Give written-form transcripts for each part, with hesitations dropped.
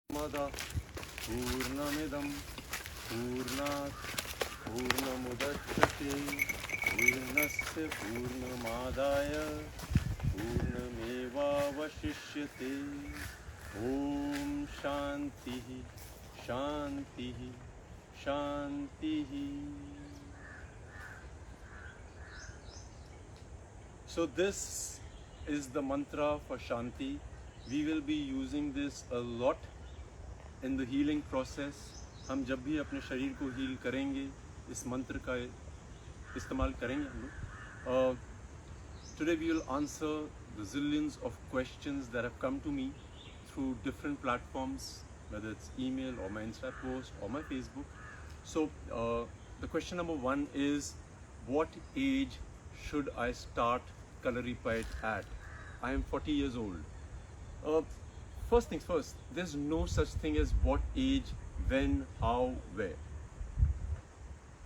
पूर्णमदः पूर्णमिदं पूर्णात् पूर्णमुदच्यते पूर्णस्य पूर्णमादाय पूर्णमेवावशिष्यते। ॐ शान्तिः शान्तिः शान्तिः। So this is the mantra for Shanti. We will be using this a lot in the healing process. हम जब भी अपने शरीर को हील करेंगे इस मंत्र का इस्तेमाल करेंगे हम लोग। Today we will answer the zillions of questions that have come to me through different platforms, whether it's email or my Insta post or my Facebook. So the question number one is, what age should I start Kalaripayat at? I am 40 years old. First things first, there's no such thing as what age, when, how, where.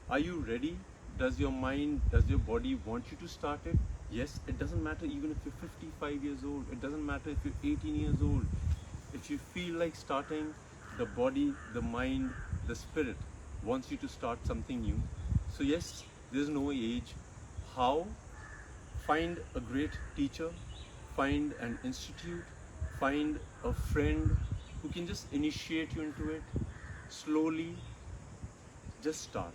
Are you ready? Does your mind, does your body want you to start it? Yes, it doesn't matter even if you're 55 years old. It doesn't matter if you're 18 years old. If you feel like starting, the body, the mind, the spirit wants you to start something new. So yes, there's no age. How? Find a great teacher, find an institute, find a friend who can just initiate you into it. Slowly, just start.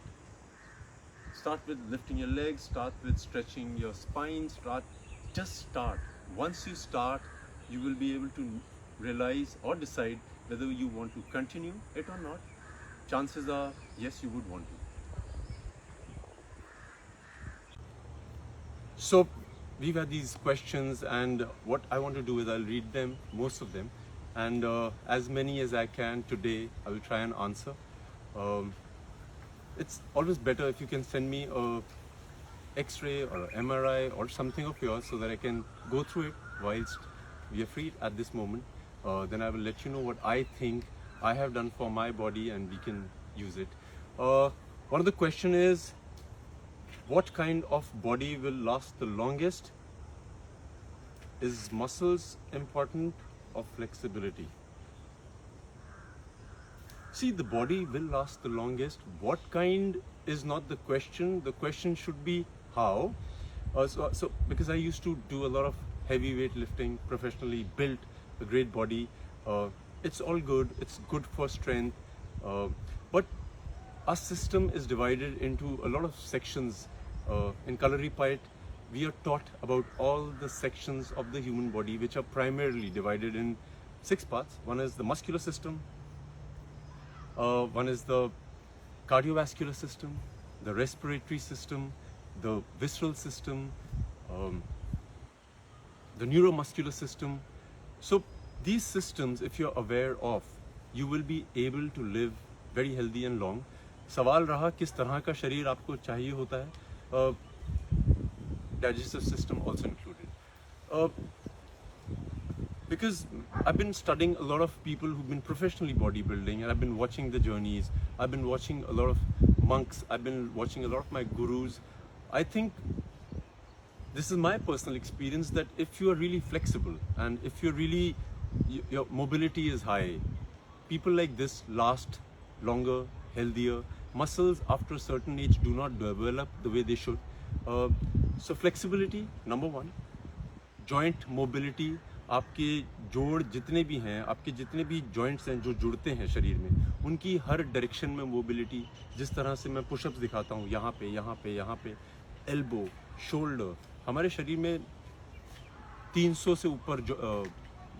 Start with lifting your legs, start with stretching your spine, just start. Once you start, you will be able to realize or decide whether you want to continue it or not. Chances are, yes, you would want to. So we've had these questions, and what I want to do is I'll read them, most of them, and as many as I can today I will try and answer. It's always better if you can send me a X-ray or a MRI or something of yours so that I can go through it whilst we are free at this moment. Then I will let you know what I think I have done for my body and we can use it. One of the question is, what kind of body will last the longest? Is muscles important or flexibility? See, the body will last the longest. What kind is not the question. The question should be how. So because I used to do a lot of heavy weight lifting, professionally built a great body. It's all good. It's good for strength. But our system is divided into a lot of sections. In Kalaripayat, we are taught about all the sections of the human body, which are primarily divided in 6 parts. One is the muscular system, one is the cardiovascular system, the respiratory system, the visceral system, the neuromuscular system. So these systems, if you're aware of, you will be able to live very healthy and long. सवाल रहा किस तरह का शरीर आपको चाहिए होता है, digestive system also included. Because I've been studying a lot of people who've been professionally bodybuilding, and I've been watching the journeys. I've been watching a lot of monks. I've been watching a lot of my gurus. I think this is my personal experience that if you are really flexible and if you're really, your mobility is high, people like this last longer, healthier. Muscles after a certain age do not develop the way they should. So flexibility, number one. Joint mobility, आपके जोड़ जितने भी हैं, आपके जितने भी joints हैं जो जुड़ते हैं शरीर में, उनकी हर डायरेक्शन में मोबिलिटी. जिस तरह से मैं पुशअप्स दिखाता हूँ, यहाँ पे यहाँ पे यहाँ पे, एल्बो, शोल्डर, हमारे शरीर में 300 से ऊपर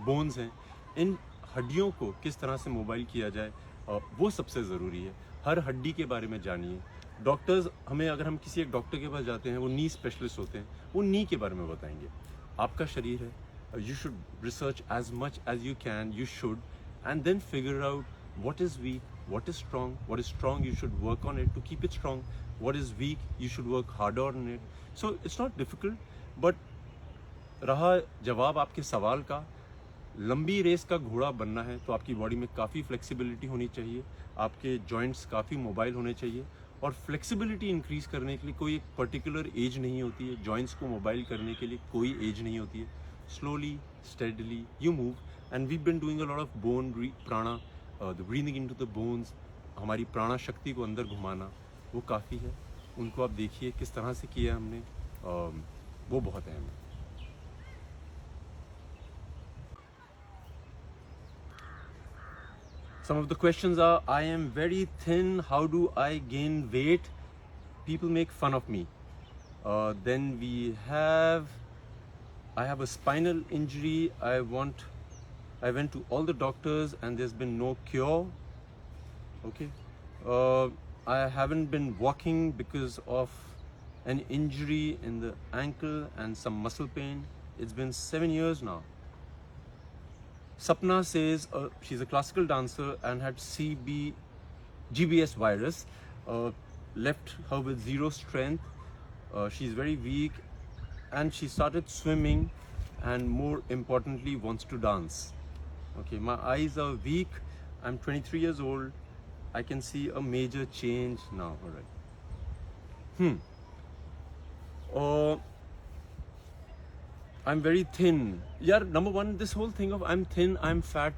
बोन्स हैं. इन हड्डियों को किस तरह से मोबाइल किया जाए, वो सबसे ज़रूरी है. हर हड्डी के बारे में जानिए. डॉक्टर्स हमें, अगर हम किसी एक डॉक्टर के पास जाते हैं, वो नी स्पेशलिस्ट होते हैं, वो नी के बारे में बताएंगे. आपका शरीर है, you should research as much as you can, you should, and then figure out what is weak, what is strong. What is strong, you should work on it to keep it strong. What is weak, you should work harder on it. So it's not difficult, but रहा जवाब आपके सवाल का, लंबी race का घोड़ा बनना है तो आपकी बॉडी में काफ़ी फ्लेक्सिबिलिटी होनी चाहिए, आपके जॉइंट्स काफ़ी मोबाइल होने चाहिए. और फ्लेक्सिबिलिटी इंक्रीज़ करने के लिए कोई एक पर्टिकुलर एज नहीं होती है, जॉइंट्स को मोबाइल करने के लिए कोई एज नहीं होती है. Slowly, steadily, you move, and we've been doing a lot of bone prana the breathing into the bones, हमारी प्राणा शक्ति को अंदर घुमाना, वो काफ़ी है। उनको आप देखिए किस तरह से किया हमने, वो बहुत अहम है। Some of the questions are, I am very thin, how do I gain weight? People make fun of me. Then we have, I have a spinal injury. I went to all the doctors and there's been no cure. Okay. I haven't been walking because of an injury in the ankle and some muscle pain. It's been 7 years now. Sapna says she's a classical dancer and had GBS virus, left her with zero strength. She's very weak and she started swimming and more importantly wants to dance. Okay, my eyes are weak. I'm 23 years old. I can see a major change now. All right. I'm very thin. Yeah, number one, this whole thing of I'm thin, I'm fat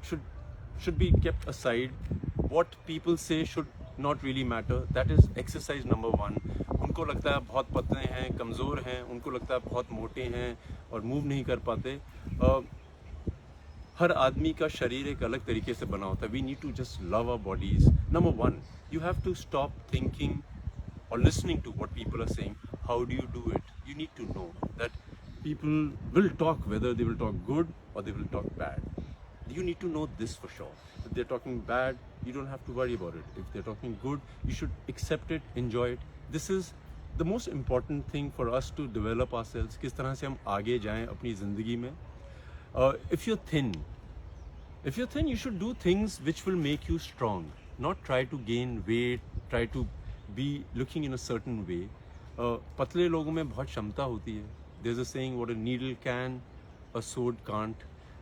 should be kept aside. What people say should not really matter. That is exercise number one. उनको लगता है बहुत पतले हैं, कमज़ोर हैं, उनको लगता है बहुत मोटे हैं और मूव नहीं कर पाते. हर आदमी का शरीर एक अलग तरीके से बना होता है. We need to just love our bodies. Number one, you have to stop thinking or listening to what people are saying. How do you do it? You need to know that people will talk, whether they will talk good or they will talk bad. You need to know this for sure. If they're talking bad, you don't have to worry about it. If they're talking good, you should accept it, enjoy it. This is the most important thing for us to develop ourselves. किस तरह से हम आगे जाएं अपनी ज़िंदगी में. If you're thin, you should do things which will make you strong. Not try to gain weight, try to be looking in a certain way. पतले लोगों में बहुत क्षमता होती है. There's a saying, what a needle can, a sword can't.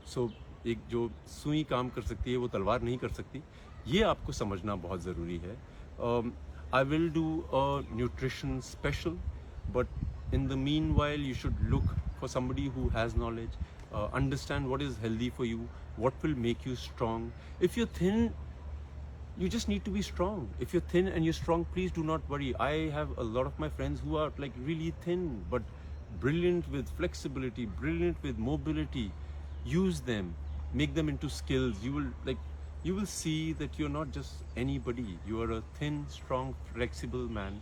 So एक जो सुई काम कर सकती है वो तलवार नहीं कर सकती. ये आपको समझना बहुत ज़रूरी है. I will do a nutrition special, but in the meanwhile you should look for somebody who has knowledge, understand what is healthy for you, what will make you strong. If you're thin, you just need to be strong. If you're thin and you're strong, please do not worry. I have a lot of my friends who are like really thin, but brilliant with flexibility, brilliant with mobility. Use them, make them into skills. You will see that you're not just anybody. You are a thin, strong, flexible man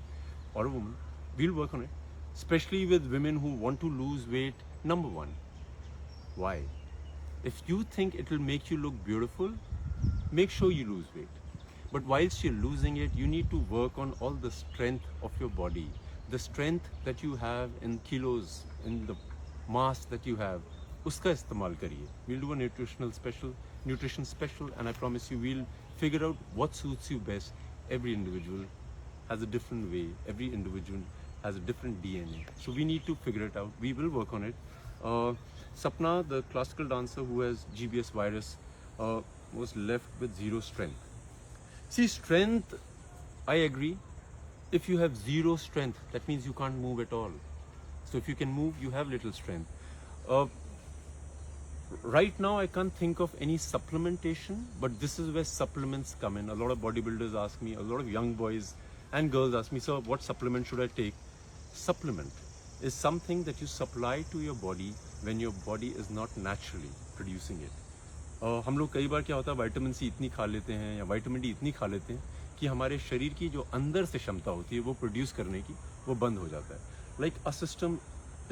or a woman. We'll work on it. Especially with women who want to lose weight. Number one, why? If you think it will make you look beautiful, make sure you lose weight. But whilst you're losing it, you need to work on all the strength of your body. The strength that you have in kilos, in the mass that you have, uska istemal kariye. We'll do a nutrition special, and I promise you we'll figure out what suits you best. Every individual has a different way. Every individual has a different DNA. So we need to figure it out. We will work on it. Sapna, the classical dancer who has GBS virus, was left with zero strength. See, strength, I agree. If you have zero strength, that means you can't move at all. So if you can move, you have little strength. Right now, I can't think of any supplementation, but this is where supplements come in. A lot of bodybuilders ask me, a lot of young boys and girls ask me, so what supplement should I take? Supplement is something that you supply to your body when your body is not naturally producing it. हम लोग कई बार क्या होता है, vitamin C इतनी खा लेते हैं या विटामिन डी इतनी खा लेते हैं कि हमारे शरीर की जो अंदर से क्षमता होती है वो प्रोड्यूस करने की वो बंद हो जाता है. Like a system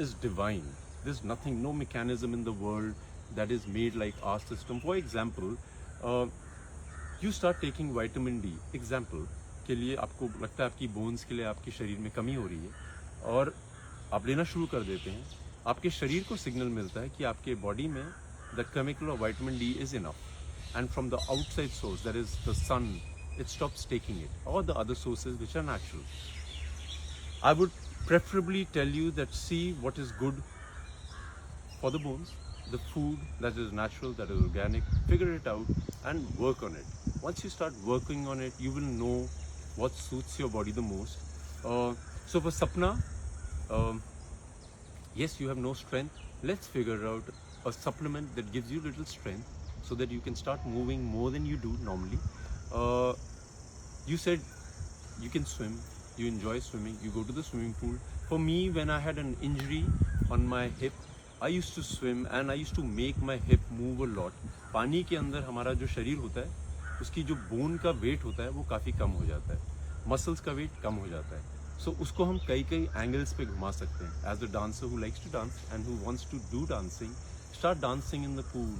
is divine. There is nothing, no mechanism in the world that is made like our system. For example, you start taking vitamin D. Example के लिए आपको लगता है आपकी बोन्स के लिए आपके शरीर में कमी हो रही है और आप लेना शुरू कर देते हैं. आपके शरीर को सिग्नल मिलता है कि आपके बॉडी में the chemical of vitamin D is enough, and from the outside source, that is the sun, it stops taking it, or the other sources which are natural. I would preferably tell you that see what is good for the bones, the food that is natural, that is organic, figure it out and work on it. Once you start working on it, you will know what suits your body the most. So for Sapna, yes, you have no strength. Let's figure out a supplement that gives you little strength. so that you can start moving more than you do normally. You said you can swim, you enjoy swimming, you go to the swimming pool. For me, when I had an injury on my hip, I used to swim and I used to make my hip move a lot. पानी के अंदर हमारा जो शरीर होता है, उसकी जो बोन का वेट होता है वो काफ़ी कम हो जाता है, मसल्स का वेट कम हो जाता है. सो उसको हम कई कई एंगल्स पे घुमा सकते हैं. As a dancer who likes to dance and who wants to do dancing, start dancing in the pool.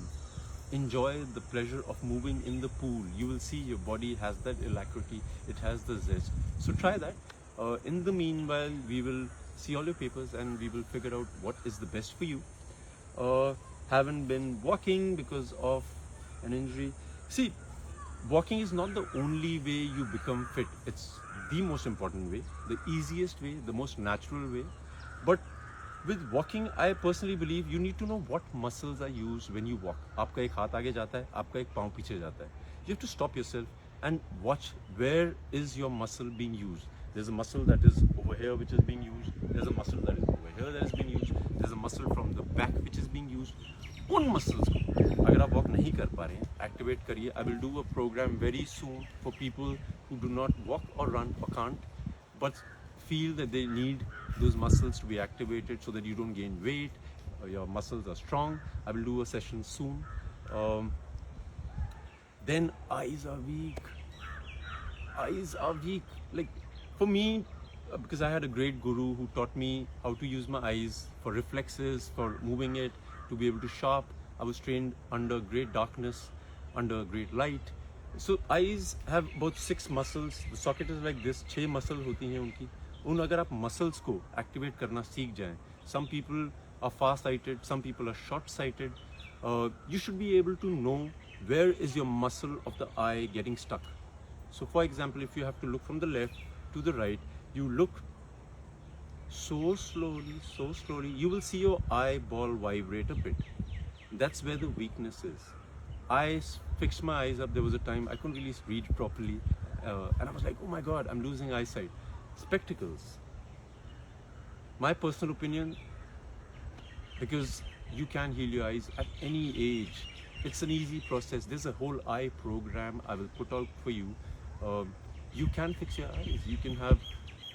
Enjoy the pleasure of moving in the pool. You will see your body has that alacrity, it has the zest. So try that. In the meanwhile, we will see all your papers and we will figure out what is the best for you. Haven't been walking because of an injury. See, walking is not the only way you become fit. It's the most important way, the easiest way, the most natural way. But with walking, I personally believe you need to know what muscles are used when you walk. आपका एक हाथ आगे जाता है, आपका एक पाँव पीछे जाता है. You have to stop yourself and watch where is your muscle being used. There's a muscle that is over here which is being used. There's a muscle that is over here that is being used. There's a muscle from the back which is being used. उन muscles को अगर आप walk नहीं कर पा रहे हैं, activate करिए. I will do a program very soon for people who do not walk or run or can't, but feel that they need those muscles to be activated so that you don't gain weight, your muscles are strong. I will do a session soon. Then eyes are weak. Like for me, because I had a great guru who taught me how to use my eyes for reflexes, for moving it, to be able to sharp. I was trained under great darkness, under great light. So eyes have about 6 muscles. The socket is like this. 6 muscles होती हैं उनकी. उन अगर आप muscles को activate करना सीख जाएं. Some people are far-sighted, some people are short-sighted. You should be able to know where is your muscle of the eye getting stuck. So for example, if you have to look from the left to the right, you look so slowly, you will see your eyeball vibrate a bit. That's where the weakness is. I fixed my eyes up. There was a time I couldn't really read properly, and I was like, oh my god, I'm losing eyesight. Spectacles. My personal opinion, because you can heal your eyes at any age. It's an easy process. There's a whole eye program I will put out for you. You can fix your eyes. You can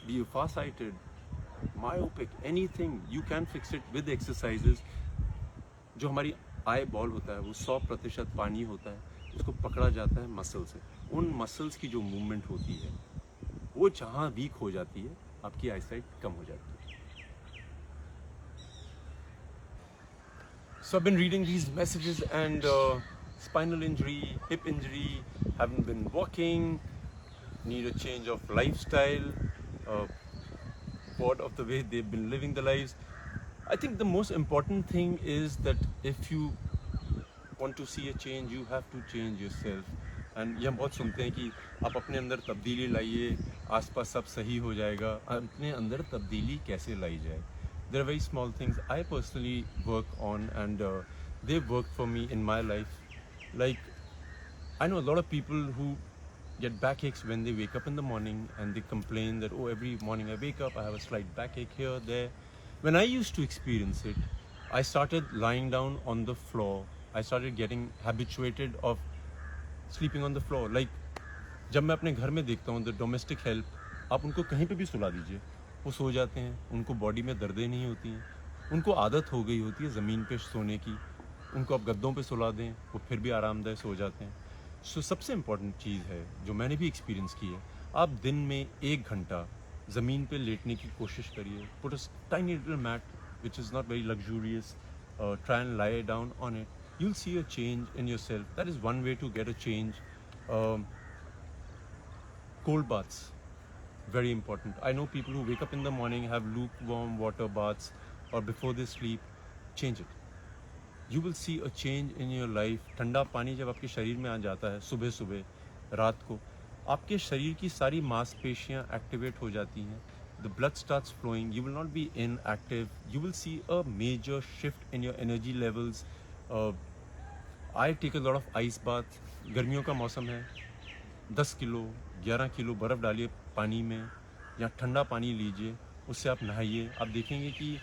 be far-sighted, myopic, anything. You can fix it with exercises. जो हमारी eye ball होता है वो 100% पानी होता है, उसको पकड़ा जाता है मसल से. उन मसल्स की जो मूवमेंट होती है वो जहाँ वीक हो जाती है, आपकी आईसाइट कम हो जाती है. So I've been reading these messages and spinal injury, hip injury, haven't been walking, need a change of lifestyle, bored of the way they've been living their lives. I think the most important thing is that if you want to see a change, you have to change yourself. And ये हम बहुत सुनते हैं कि आप अपने अंदर तब्दीली लाइए, आसपास सब सही हो जाएगा. अपने अंदर तब्दीली कैसे लाई जाए? There are very small things I personally work on, and they've worked for me in my life. Like, I know a lot of people who get backaches when they wake up in the morning, and they complain that, oh, every morning I wake up, I have a slight backache here, there. When I used to experience it, I started lying down on the floor. I started getting habituated of sleeping on the floor. Like, जब मैं अपने घर में देखता हूँ, the domestic help, आप उनको कहीं पे भी सुला दीजिए, वो सो जाते हैं. उनको बॉडी में दर्दें नहीं होती हैं. उनको आदत हो गई होती है ज़मीन पे सोने की. उनको आप गद्दों पे सुला दें, वो फिर भी आरामदायक सो जाते हैं. सो सबसे इम्पॉर्टेंट चीज़ है जो मैंने भी एक्सपीरियंस की है, आप दिन में 1 घंटा ज़मीन पे लेटने की कोशिश करिए. Put a tiny little mat which is not very luxurious, try and lie down on it. You'll see a change in yourself. That is one way to get a change. Cold baths, very important. I know people who wake up in the morning, have lukewarm water baths, or before they sleep. Change it. You will see a change in your life. ठंडा पानी जब आपके शरीर में आ जाता है सुबह सुबह रात को, आपके शरीर की सारी मांसपेशियां एक्टिवेट हो जाती हैं. The blood starts flowing. You will not be inactive. You will see a major shift in your energy levels. I take a lot of ice bath. गर्मियों का मौसम है, 10 किलो 11 किलो बर्फ़ डालिए पानी में, या ठंडा पानी लीजिए, उससे आप नहाइए. आप देखेंगे कि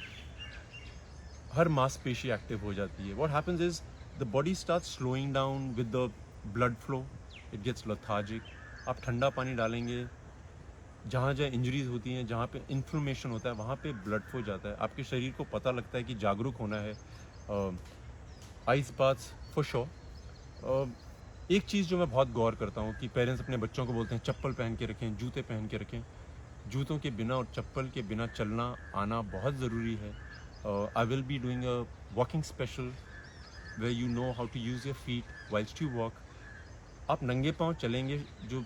हर मांसपेशी एक्टिव हो जाती है. What happens is the body starts slowing down with the blood flow. It gets lethargic. आप ठंडा पानी डालेंगे, जहाँ जहाँ इंजरीज होती हैं, जहाँ पे इन्फ्लेमेशन होता है, वहाँ पे ब्लड फ्लो जाता है, आपके शरीर को पता लगता है कि जागरूक होना है. Ice baths for sure. एक चीज़ जो मैं बहुत गौर करता हूँ कि पेरेंट्स अपने बच्चों को बोलते हैं चप्पल पहन के रखें, जूते पहन के रखें. जूतों के बिना और चप्पल के बिना चलना आना बहुत ज़रूरी है. I will be doing a walking special where you know how to use your feet whilst you walk. आप नंगे पाँव चलेंगे, जो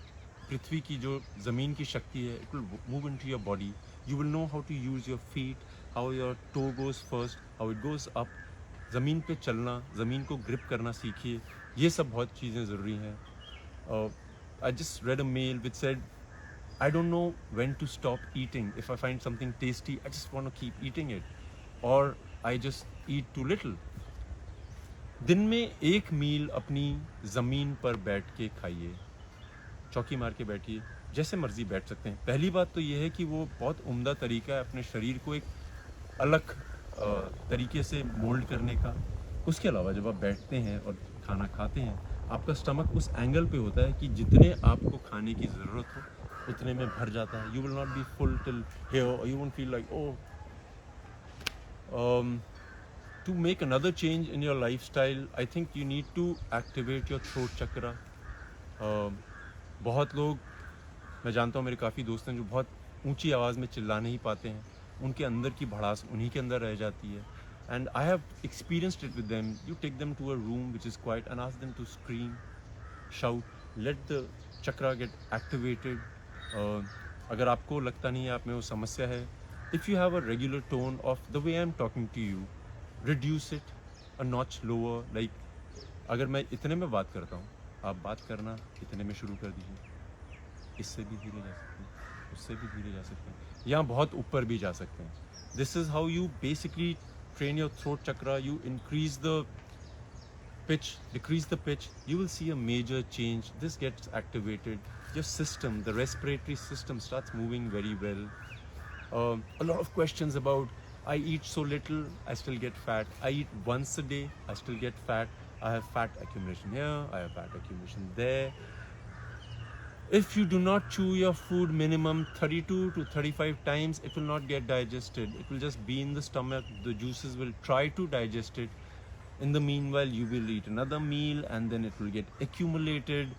पृथ्वी की जो ज़मीन की शक्ति है, it will move into your body. You will know how to use your feet, how your toe goes first, how it goes up. ज़मीन पे चलना, ज़मीन को ग्रिप करना सीखिए. ये सब बहुत चीज़ें ज़रूरी हैं. I just read a mail which said, I don't know when to stop eating. If I find something tasty, I just want to keep eating it. Or I just eat too little. दिन में एक मील अपनी ज़मीन पर बैठ के खाइए, चौकी मार के बैठिए, जैसे मर्जी बैठ सकते हैं. पहली बात तो ये है कि वो बहुत उम्दा तरीका है अपने शरीर को एक अलग तरीके से मोल्ड करने का. उसके अलावा जब आप बैठते हैं और खाना खाते हैं, आपका स्टमक उस एंगल पे होता है कि जितने आपको खाने की ज़रूरत हो उतने में भर जाता है. You will not be full till here, you won't feel like oh. To make another change in your lifestyle, I think you need to activate your throat chakra. बहुत लोग, मैं जानता हूँ, मेरे काफ़ी दोस्त हैं जो बहुत ऊंची आवाज़ में चिल्ला नहीं पाते हैं. उनके अंदर की भड़ास उन्हीं के अंदर रह जाती है. And I have experienced it with them. You take them to a room which is quiet and ask them to scream, shout, let the chakra get activated. अगर आपको लगता नहीं है आप में वो समस्या है, if you have a regular tone of the way I'm talking to you, reduce it a notch lower. Like अगर मैं इतने में बात करता हूँ, आप बात करना इतने में शुरू कर दीजिए. इससे भी धीरे जा सकते हैं, उससे भी धीरे जा सकते हैं, यहाँ बहुत ऊपर भी जा सकते हैं. This is how you basically train your throat chakra. You increase the pitch, decrease the pitch, you will see a major change. This gets activated. Your system, the respiratory system starts moving very well. A lot of questions about, I eat so little, I still get fat. I eat once a day, I still get fat. I have fat accumulation here, I have fat accumulation there. If you do not chew your food minimum 32 to 35 times, it will not get digested. It will just be in the stomach. The juices will try to digest it. In the meanwhile, you will eat another meal and then it will get accumulated.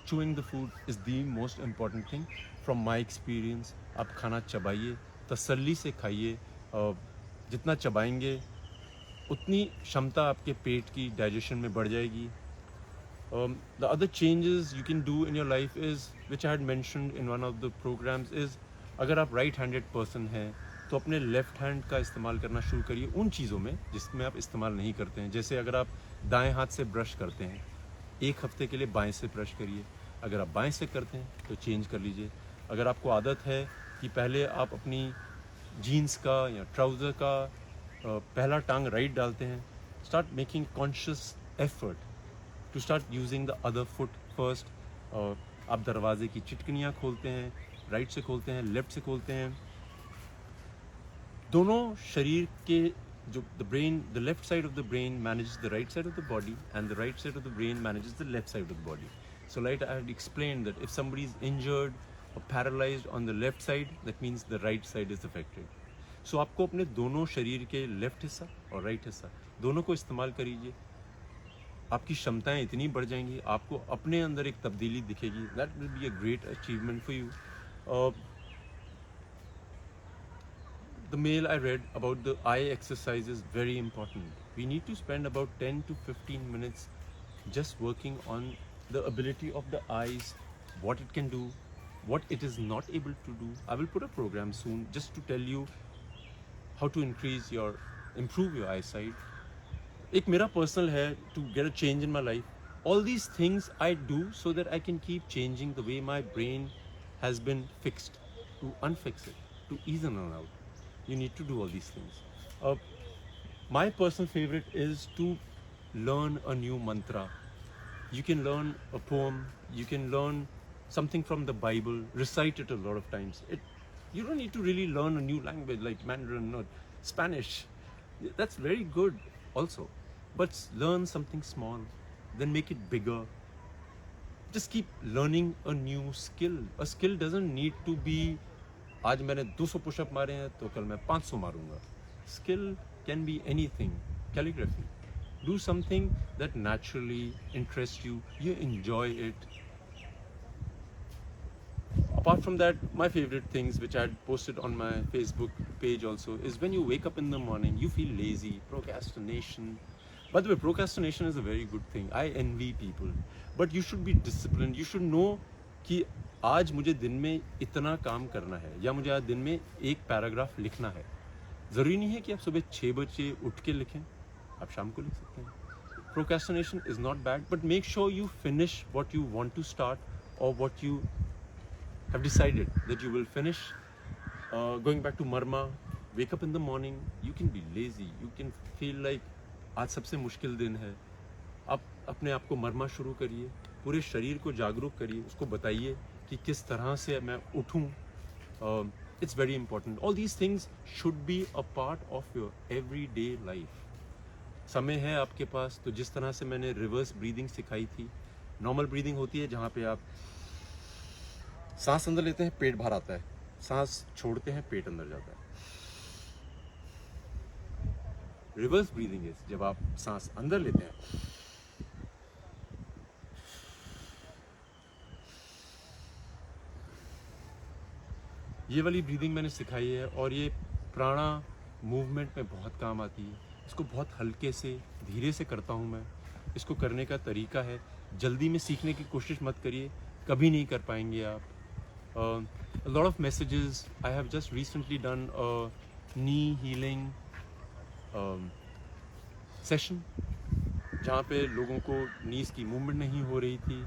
Chewing the food is the most important thing. From my experience, आप खाना चबाइए, तसल्ली से खाइए. जितना चबाएंगे उतनी क्षमता आपके पेट की डाइजेशन में बढ़ जाएगी. The other changes you can do in your life is, which I had mentioned in one of the programs, is अगर आप right handed person हैं तो अपने लेफ्ट हैंड का इस्तेमाल करना शुरू करिए उन चीज़ों में जिसमें आप इस्तेमाल नहीं करते हैं. जैसे अगर आप दाएं हाथ से ब्रश करते हैं, एक हफ्ते के लिए बाएं से ब्रश करिए. अगर आप बाएं से करते हैं तो चेंज कर लीजिए. अगर आपको आदत है कि पहले आप अपनी जीन्स का या ट्राउज़र का पहला टांग राइट डालते हैं, start making conscious effort to start using the other foot first. आप दरवाजे की चिटकनियाँ खोलते हैं, राइट से खोलते हैं, लेफ्ट से खोलते हैं. दोनों शरीर के जो the brain, the left side of the brain manages the right side of the body and the right side of the brain manages the left side of the body. So like I had explained that if somebody is injured or paralyzed on the left side, that means the right side is affected. So आपको अपने दोनों शरीर के left हिस्सा और right हिस्सा दोनों को इस्तेमाल करिए. आपकी क्षमताएं इतनी बढ़ जाएंगी, आपको अपने अंदर एक तब्दीली दिखेगी. That will be a great achievement for you. The mail I read about the eye exercise is very important. We need to spend about 10 to 15 minutes just working on the ability of the eyes, what it can do, what it is not able to do. I will put a program soon just to tell you how to improve your eyesight. एक मेरा personal है to get a change in my life. All these things I do so that I can keep changing the way my brain has been fixed, to unfix it, to ease in and out. You need to do all these things. My personal favorite is to learn a new mantra. You can learn a poem, you can learn something from the Bible, recite it a lot of times. You don't need to really learn a new language like Mandarin or Spanish. That's very good also. but learn something small, then make it bigger. Just keep learning a new skill. A skill doesn't need to be आज मैंने 200 pushup मारे हैं तो कल मैं 500 मारूंगा. Skill can be anything. Calligraphy. Do something that naturally interests you. You enjoy it. Apart from that, my favorite things which I had posted on my Facebook page also is when you wake up in the morning, you feel lazy, procrastination. By the way, procrastination is a very good thing. I envy people. But you should be disciplined. You should know कि आज मुझे दिन में इतना काम करना है या मुझे आज दिन में एक पैराग्राफ लिखना है. ज़रूरी नहीं है कि आप सुबह 6 बजे उठ के लिखें, आप शाम को लिख सकते हैं. Procrastination is not bad, but make sure you finish what you want to start or what you have decided that you will finish. Going back to Marma, wake up in the morning. You can be lazy. You can feel like आज सबसे मुश्किल दिन है. आप अपने आप को मरमा शुरू करिए, पूरे शरीर को जागरूक करिए, उसको बताइए कि किस तरह से मैं उठूं. It's very important. All these things should be a part of your everyday life. समय है आपके पास तो जिस तरह से मैंने रिवर्स ब्रीदिंग सिखाई थी. नॉर्मल ब्रीदिंग होती है जहाँ पे आप सांस अंदर लेते हैं, पेट बाहर आता है, सांस छोड़ते हैं, पेट अंदर जाता है. रिवर्स ब्रीदिंग इज जब आप सांस अंदर लेते हैं, ये वाली ब्रीदिंग मैंने सिखाई है और ये प्राणा मूवमेंट में बहुत काम आती है. इसको बहुत हल्के से धीरे से करता हूँ मैं. इसको करने का तरीका है, जल्दी में सीखने की कोशिश मत करिए, कभी नहीं कर पाएंगे आप. A lot of messages. I have just recently done a knee healing session जहाँ पे लोगों को नीज़ की मूवमेंट नहीं हो रही थी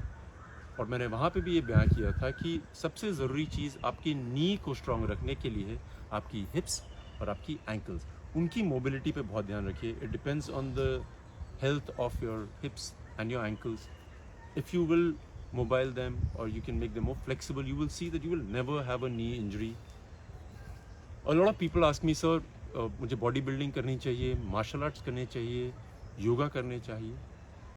और मैंने वहाँ पे भी ये बयान किया था कि सबसे ज़रूरी चीज़ आपकी नी को स्ट्रॉन्ग रखने के लिए है आपकी हिप्स और आपकी एंकल्स. उनकी मोबिलिटी पे बहुत ध्यान रखिए. It depends on the health of your hips and your ankles. If you will mobile them or you can make them more flexible, you will see that you will never have a knee injury. A lot of people ask me, sir, मुझे body building करनी चाहिए, martial arts करने चाहिए, योगा करने चाहिए.